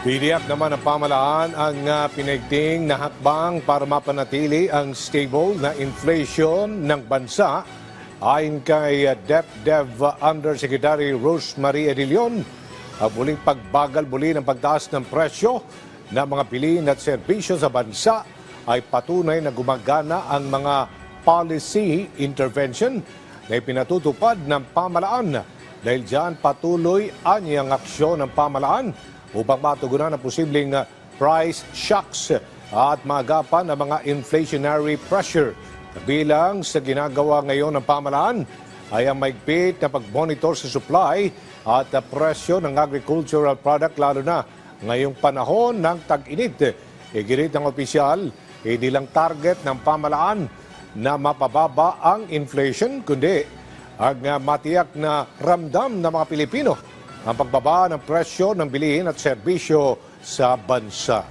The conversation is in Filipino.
Tiniyak naman ng pamahalaan ang pinaigting na hakbang para mapanatili ang stable na inflation ng bansa. Ayon kay DepDev Undersecretary Rosemary Edilion, ang muling pagbagal muli ng pagtaas ng presyo ng mga bilihin at serbisyo sa bansa ay patunay na gumagana ang mga policy intervention na ipinatutupad ng pamahalaan. Dahil dyan patuloy ang aksyon ng pamahalaan upang matugunan ang posibleng price shocks at maagapan ang mga inflationary pressure. Bilang sa ginagawa ngayon ng pamahalaan ay ang maigpit na pag-monitor sa supply at presyo ng agricultural product lalo na ngayong panahon ng tag-init. Iginit ng opisyal, hindi lang target ng pamahalaan na mapababa ang inflation, kundi ang matiyak na ramdam ng mga Pilipino ang pagbaba ng presyo ng bilihin at serbisyo sa bansa.